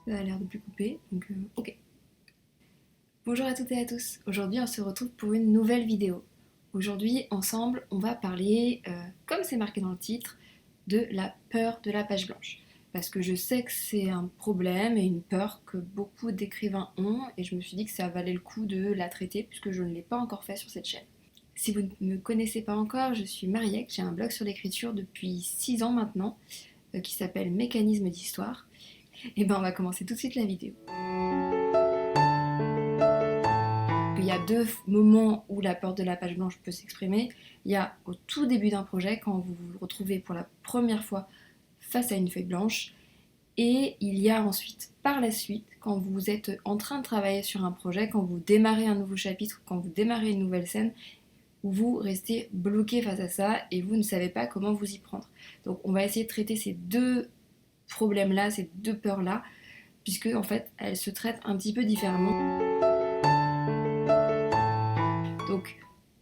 Ça a l'air de plus couper, donc ok. Bonjour à toutes et à tous. Aujourd'hui, on se retrouve pour une nouvelle vidéo. Aujourd'hui, ensemble, on va parler, comme c'est marqué dans le titre, de la peur de la page blanche. Parce que je sais que c'est un problème et une peur que beaucoup d'écrivains ont, et je me suis dit que ça valait le coup de la traiter puisque je ne l'ai pas encore fait sur cette chaîne. Si vous ne me connaissez pas encore, je suis Mariette, j'ai un blog sur l'écriture depuis 6 ans maintenant, qui s'appelle Mécanisme d'histoire. Et ben on va commencer tout de suite la vidéo. Il y a deux moments où la peur de la page blanche peut s'exprimer. Il y a au tout début d'un projet, quand vous vous retrouvez pour la première fois face à une feuille blanche, et il y a ensuite, par la suite, quand vous êtes en train de travailler sur un projet, quand vous démarrez un nouveau chapitre, quand vous démarrez une nouvelle scène, où vous restez bloqué face à ça et vous ne savez pas comment vous y prendre. Donc on va essayer de traiter ces deux problèmes-là, ces deux peurs-là, puisque en fait elles se traitent un petit peu différemment. Donc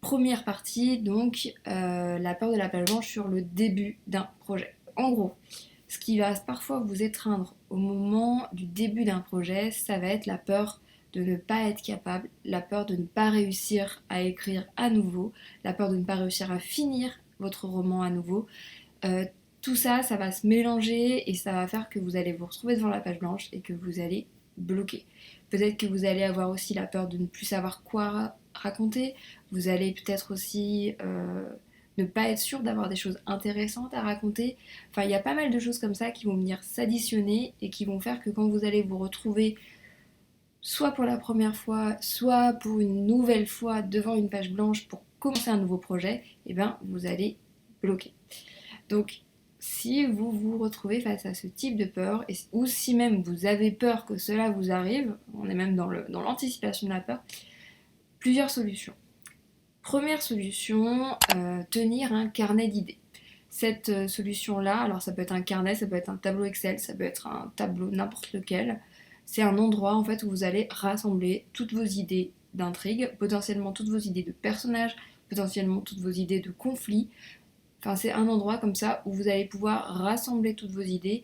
première partie, donc la peur de la page blanche sur le début d'un projet. En gros, ce qui va parfois vous étreindre au moment du début d'un projet, ça va être la peur de ne pas être capable, la peur de ne pas réussir à écrire à nouveau, la peur de ne pas réussir à finir votre roman à nouveau. Euh, Tout ça, ça va se mélanger et ça va faire que vous allez vous retrouver devant la page blanche et que vous allez bloquer. Peut-être que vous allez avoir aussi la peur de ne plus savoir quoi raconter. Vous allez peut-être aussi ne pas être sûr d'avoir des choses intéressantes à raconter. Enfin, il y a pas mal de choses comme ça qui vont venir s'additionner et qui vont faire que quand vous allez vous retrouver soit pour la première fois, soit pour une nouvelle fois devant une page blanche pour commencer un nouveau projet, eh bien, vous allez bloquer. Donc, si vous vous retrouvez face à ce type de peur, ou si même vous avez peur que cela vous arrive, on est même dans l'anticipation de la peur, plusieurs solutions. Première solution, tenir un carnet d'idées. Cette solution-là, alors ça peut être un carnet, ça peut être un tableau Excel, ça peut être un tableau n'importe lequel. C'est un endroit en fait où vous allez rassembler toutes vos idées d'intrigue, potentiellement toutes vos idées de personnages, potentiellement toutes vos idées de conflits. Enfin, c'est un endroit comme ça où vous allez pouvoir rassembler toutes vos idées.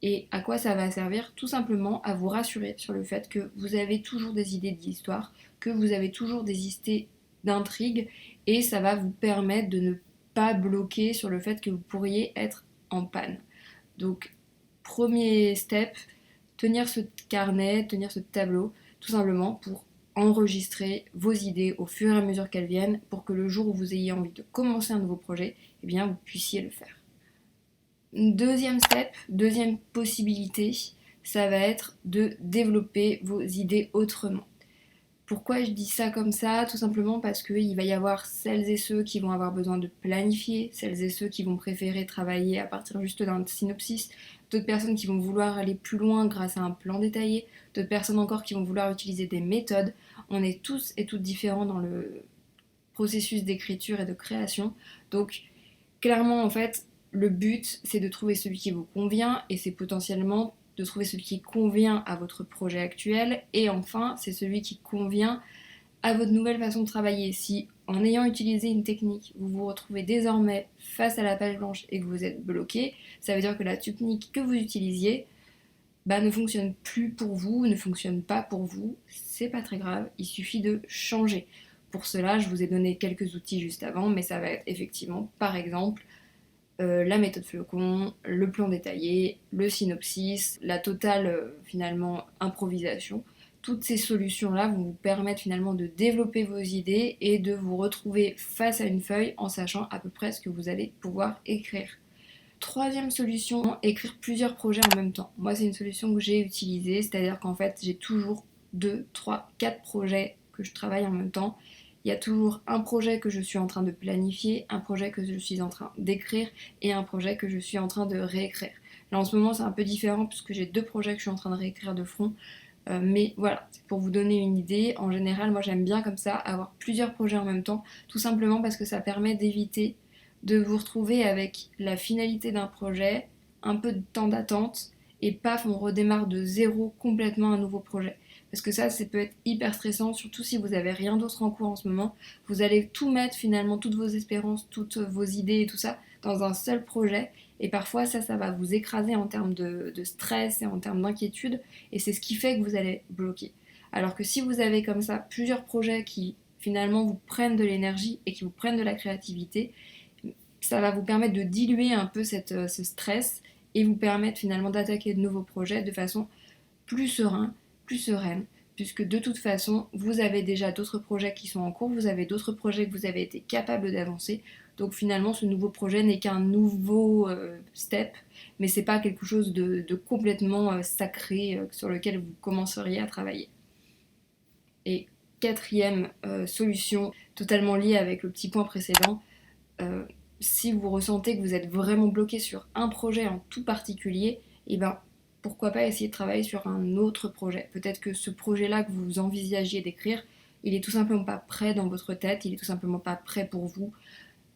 Et à quoi ça va servir? Tout simplement à vous rassurer sur le fait que vous avez toujours des idées d'histoire, que vous avez toujours des idées d'intrigue, et ça va vous permettre de ne pas bloquer sur le fait que vous pourriez être en panne. Donc, premier step, tenir ce carnet, tenir ce tableau, tout simplement pour enregistrer vos idées au fur et à mesure qu'elles viennent, pour que le jour où vous ayez envie de commencer un nouveau projet, eh bien, vous puissiez le faire. Deuxième step, deuxième possibilité, ça va être de développer vos idées autrement. Pourquoi je dis ça comme ça? Tout simplement parce qu'il va y avoir celles et ceux qui vont avoir besoin de planifier, celles et ceux qui vont préférer travailler à partir juste d'un synopsis, d'autres personnes qui vont vouloir aller plus loin grâce à un plan détaillé, d'autres personnes encore qui vont vouloir utiliser des méthodes. On est tous et toutes différents dans le processus d'écriture et de création. Donc clairement en fait, le but c'est de trouver celui qui vous convient et c'est potentiellement de trouver celui qui convient à votre projet actuel et enfin c'est celui qui convient à votre nouvelle façon de travailler. Si en ayant utilisé une technique, vous vous retrouvez désormais face à la page blanche et que vous êtes bloqué, ça veut dire que la technique que vous utilisiez ne fonctionne plus pour vous, ne fonctionne pas pour vous. C'est pas très grave, il suffit de changer. Pour cela, je vous ai donné quelques outils juste avant, mais ça va être effectivement, par exemple, la méthode flocon, le plan détaillé, le synopsis, la totale finalement improvisation. Toutes ces solutions-là vont vous permettre finalement de développer vos idées et de vous retrouver face à une feuille en sachant à peu près ce que vous allez pouvoir écrire. Troisième solution, écrire plusieurs projets en même temps. Moi, c'est une solution que j'ai utilisée, c'est-à-dire qu'en fait, j'ai toujours 2, 3, 4 projets que je travaille en même temps. Il y a toujours un projet que je suis en train de planifier, un projet que je suis en train d'écrire et un projet que je suis en train de réécrire. Là, en ce moment, c'est un peu différent puisque j'ai deux projets que je suis en train de réécrire de front. Mais voilà, c'est pour vous donner une idée. En général, moi, j'aime bien comme ça avoir plusieurs projets en même temps, tout simplement parce que ça permet d'éviter de vous retrouver avec la finalité d'un projet, un peu de temps d'attente, et paf, on redémarre de zéro complètement un nouveau projet. Parce que ça peut être hyper stressant, surtout si vous n'avez rien d'autre en cours en ce moment. Vous allez tout mettre finalement, toutes vos espérances, toutes vos idées et tout ça, dans un seul projet. Et parfois, ça va vous écraser en termes de stress et en termes d'inquiétude. Et c'est ce qui fait que vous allez bloquer. Alors que si vous avez comme ça plusieurs projets qui finalement vous prennent de l'énergie et qui vous prennent de la créativité, ça va vous permettre de diluer un peu ce stress et vous permettre finalement d'attaquer de nouveaux projets de façon plus sereine, puisque de toute façon, vous avez déjà d'autres projets qui sont en cours, vous avez d'autres projets que vous avez été capable d'avancer. Donc finalement, ce nouveau projet n'est qu'un nouveau step, mais c'est pas quelque chose de complètement sacré sur lequel vous commenceriez à travailler. Et quatrième solution, totalement liée avec le petit point précédent, si vous ressentez que vous êtes vraiment bloqué sur un projet en tout particulier, et ben pourquoi pas essayer de travailler sur un autre projet. Peut-être que ce projet-là que vous envisagiez d'écrire, il est tout simplement pas prêt dans votre tête, il est tout simplement pas prêt pour vous.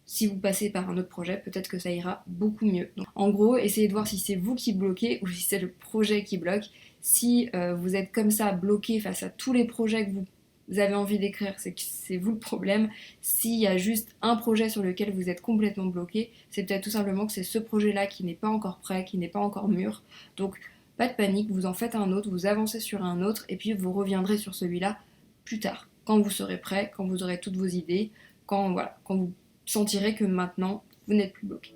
Si vous passez par un autre projet, peut-être que ça ira beaucoup mieux. Donc, en gros, essayez de voir si c'est vous qui bloquez ou si c'est le projet qui bloque. Si vous êtes comme ça bloqué face à tous les projets que vous avez envie d'écrire, c'est que c'est vous le problème. S'il y a juste un projet sur lequel vous êtes complètement bloqué, c'est peut-être tout simplement que c'est ce projet-là qui n'est pas encore prêt, qui n'est pas encore mûr. Donc pas de panique, vous en faites un autre, vous avancez sur un autre et puis vous reviendrez sur celui-là plus tard, quand vous serez prêt, quand vous aurez toutes vos idées, quand vous sentirez que maintenant vous n'êtes plus bloqué.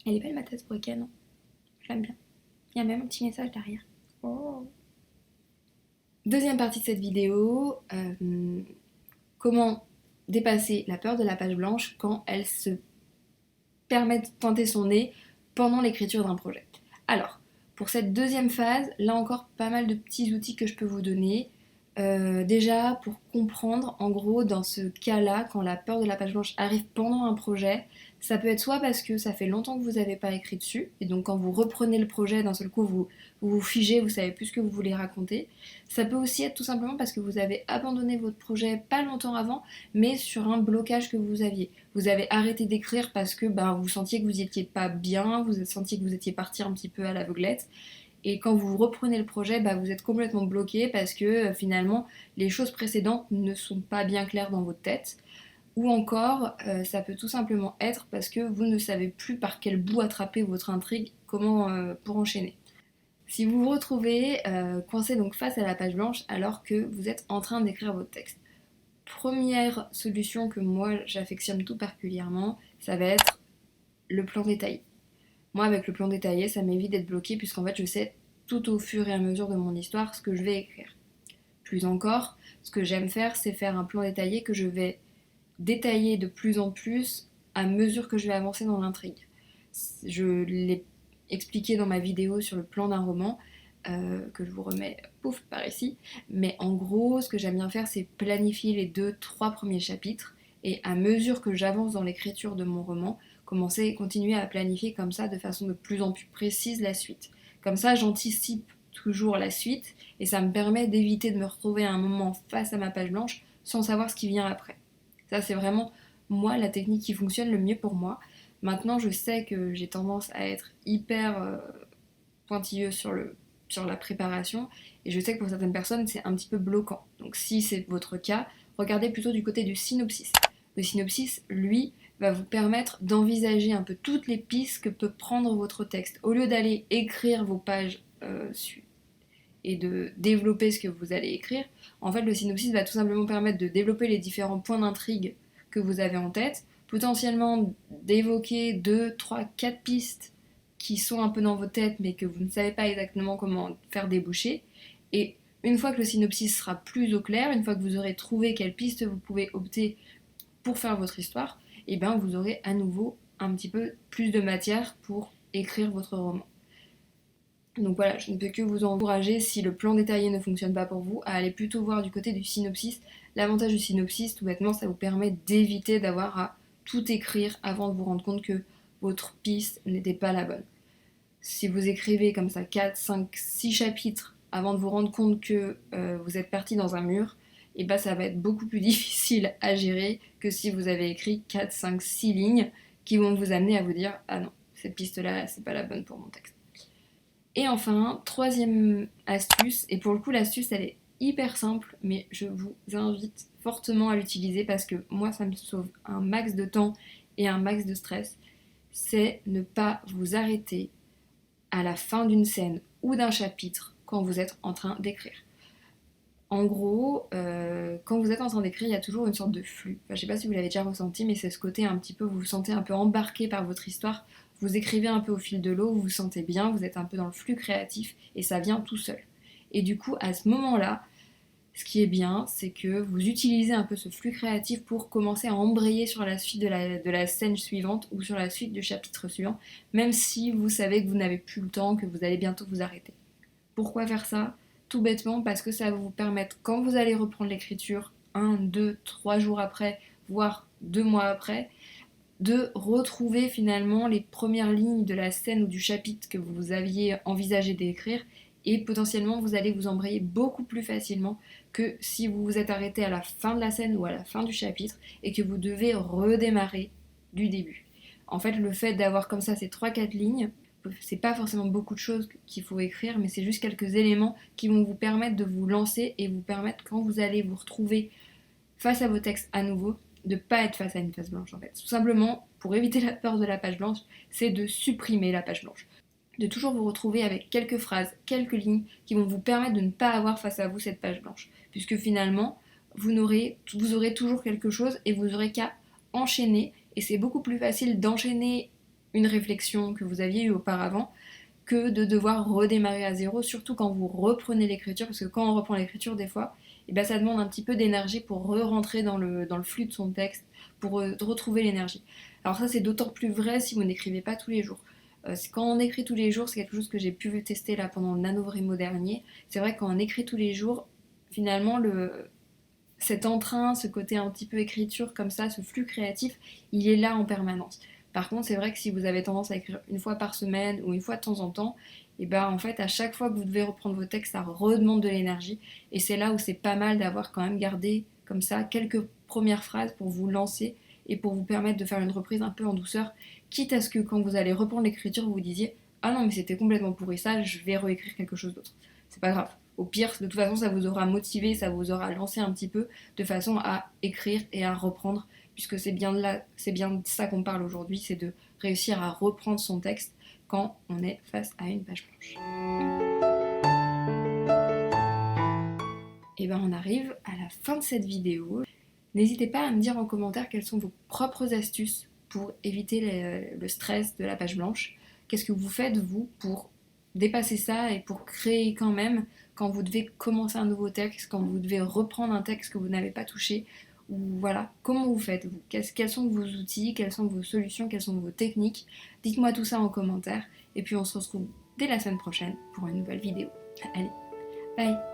Elle est belle ma tasse briquet, non? J'aime bien. Il y a même un petit message derrière. Oh. Deuxième partie de cette vidéo, comment dépasser la peur de la page blanche quand elle se permet de pointer son nez pendant l'écriture d'un projet. Alors, pour cette deuxième phase, là encore pas mal de petits outils que je peux vous donner. Déjà, pour comprendre, en gros, dans ce cas-là, quand la peur de la page blanche arrive pendant un projet, ça peut être soit parce que ça fait longtemps que vous n'avez pas écrit dessus, et donc quand vous reprenez le projet, d'un seul coup, vous figez, vous savez plus ce que vous voulez raconter. Ça peut aussi être tout simplement parce que vous avez abandonné votre projet pas longtemps avant, mais sur un blocage que vous aviez. Vous avez arrêté d'écrire parce que vous sentiez que vous n'étiez pas bien, vous sentiez que vous étiez parti un petit peu à l'aveuglette. Et quand vous reprenez le projet, vous êtes complètement bloqué parce que finalement, les choses précédentes ne sont pas bien claires dans votre tête. Ou encore, ça peut tout simplement être parce que vous ne savez plus par quel bout attraper votre intrigue, comment pour enchaîner. Si vous vous retrouvez coincé donc face à la page blanche alors que vous êtes en train d'écrire votre texte, première solution que moi j'affectionne tout particulièrement, ça va être le plan détaillé. Moi, avec le plan détaillé, ça m'évite d'être bloqué puisqu'en fait, je sais tout au fur et à mesure de mon histoire ce que je vais écrire. Plus encore, ce que j'aime faire, c'est faire un plan détaillé que je vais détailler de plus en plus à mesure que je vais avancer dans l'intrigue. Je l'ai expliqué dans ma vidéo sur le plan d'un roman, que je vous remets pouf par ici, mais en gros, ce que j'aime bien faire, c'est planifier les 2-3 premiers chapitres et à mesure que j'avance dans l'écriture de mon roman, continuer à planifier comme ça de façon de plus en plus précise la suite. Comme ça, j'anticipe toujours la suite et ça me permet d'éviter de me retrouver à un moment face à ma page blanche sans savoir ce qui vient après. Ça, c'est vraiment, moi, la technique qui fonctionne le mieux pour moi. Maintenant, je sais que j'ai tendance à être hyper pointilleuse sur la préparation et je sais que pour certaines personnes, c'est un petit peu bloquant. Donc si c'est votre cas, regardez plutôt du côté du synopsis. Le synopsis, lui, va vous permettre d'envisager un peu toutes les pistes que peut prendre votre texte. Au lieu d'aller écrire vos pages et de développer ce que vous allez écrire, en fait le synopsis va tout simplement permettre de développer les différents points d'intrigue que vous avez en tête, potentiellement d'évoquer 2, 3, 4 pistes qui sont un peu dans votre tête mais que vous ne savez pas exactement comment faire déboucher. Et une fois que le synopsis sera plus au clair, une fois que vous aurez trouvé quelle piste vous pouvez opter pour faire votre histoire, et vous aurez à nouveau un petit peu plus de matière pour écrire votre roman. Donc voilà, je ne peux que vous encourager, si le plan détaillé ne fonctionne pas pour vous, à aller plutôt voir du côté du synopsis. L'avantage du synopsis, tout bêtement, ça vous permet d'éviter d'avoir à tout écrire avant de vous rendre compte que votre piste n'était pas la bonne. Si vous écrivez comme ça 4, 5, 6 chapitres avant de vous rendre compte que vous êtes parti dans un mur, et ça va être beaucoup plus difficile à gérer que si vous avez écrit 4, 5, 6 lignes qui vont vous amener à vous dire « Ah non, cette piste-là, c'est pas la bonne pour mon texte ». Et enfin, troisième astuce, et pour le coup l'astuce elle est hyper simple, mais je vous invite fortement à l'utiliser parce que moi, ça me sauve un max de temps et un max de stress. C'est ne pas vous arrêter à la fin d'une scène ou d'un chapitre quand vous êtes en train d'écrire. En gros, quand vous êtes en train d'écrire, il y a toujours une sorte de flux. Enfin, je sais pas si vous l'avez déjà ressenti, mais c'est ce côté un petit peu, vous vous sentez un peu embarqué par votre histoire, vous écrivez un peu au fil de l'eau, vous vous sentez bien, vous êtes un peu dans le flux créatif, et ça vient tout seul. Et du coup, à ce moment-là, ce qui est bien, c'est que vous utilisez un peu ce flux créatif pour commencer à embrayer sur la suite de la scène suivante ou sur la suite du chapitre suivant, même si vous savez que vous n'avez plus le temps, que vous allez bientôt vous arrêter. Pourquoi faire ça? Tout bêtement parce que ça va vous permettre, quand vous allez reprendre l'écriture, 1, 2, 3 jours après, voire 2 mois après, de retrouver finalement les premières lignes de la scène ou du chapitre que vous aviez envisagé d'écrire et potentiellement vous allez vous embrayer beaucoup plus facilement que si vous vous êtes arrêté à la fin de la scène ou à la fin du chapitre et que vous devez redémarrer du début. En fait, le fait d'avoir comme ça ces 3, 4 lignes, c'est pas forcément beaucoup de choses qu'il faut écrire, mais c'est juste quelques éléments qui vont vous permettre de vous lancer et vous permettre, quand vous allez vous retrouver face à vos textes à nouveau, de ne pas être face à une page blanche en fait. Tout simplement, pour éviter la peur de la page blanche, c'est de supprimer la page blanche. De toujours vous retrouver avec quelques phrases, quelques lignes qui vont vous permettre de ne pas avoir face à vous cette page blanche. Puisque finalement, vous aurez toujours quelque chose et vous aurez qu'à enchaîner. Et c'est beaucoup plus facile d'enchaîner une réflexion que vous aviez eue auparavant que de devoir redémarrer à zéro, surtout quand vous reprenez l'écriture, parce que quand on reprend l'écriture, des fois, et ben ça demande un petit peu d'énergie pour re-rentrer dans le flux de son texte, pour retrouver l'énergie. Alors ça, c'est d'autant plus vrai si vous n'écrivez pas tous les jours. Quand on écrit tous les jours, c'est quelque chose que j'ai pu tester là pendant le NaNoWriMo dernier. C'est vrai que quand on écrit tous les jours, finalement, cet entrain, ce côté un petit peu écriture comme ça, ce flux créatif, il est là en permanence. Par contre, c'est vrai que si vous avez tendance à écrire une fois par semaine ou une fois de temps en temps, et ben en fait, à chaque fois que vous devez reprendre vos textes, ça redemande de l'énergie. Et c'est là où c'est pas mal d'avoir quand même gardé comme ça quelques premières phrases pour vous lancer et pour vous permettre de faire une reprise un peu en douceur, quitte à ce que quand vous allez reprendre l'écriture, vous vous disiez ah non mais c'était complètement pourri ça, je vais réécrire quelque chose d'autre. C'est pas grave. Au pire, de toute façon, ça vous aura motivé, ça vous aura lancé un petit peu de façon à écrire et à reprendre, puisque c'est bien de ça qu'on parle aujourd'hui, c'est de réussir à reprendre son texte quand on est face à une page blanche. Et ben on arrive à la fin de cette vidéo. N'hésitez pas à me dire en commentaire quelles sont vos propres astuces pour éviter le stress de la page blanche. Qu'est-ce que vous faites, vous, pour dépasser ça et pour créer quand même, quand vous devez commencer un nouveau texte, quand vous devez reprendre un texte que vous n'avez pas touché, ou voilà, comment vous faites, vous? Quels sont vos outils, quelles sont vos solutions, quelles sont vos techniques? Dites-moi tout ça en commentaire, et puis on se retrouve dès la semaine prochaine pour une nouvelle vidéo. Allez, bye!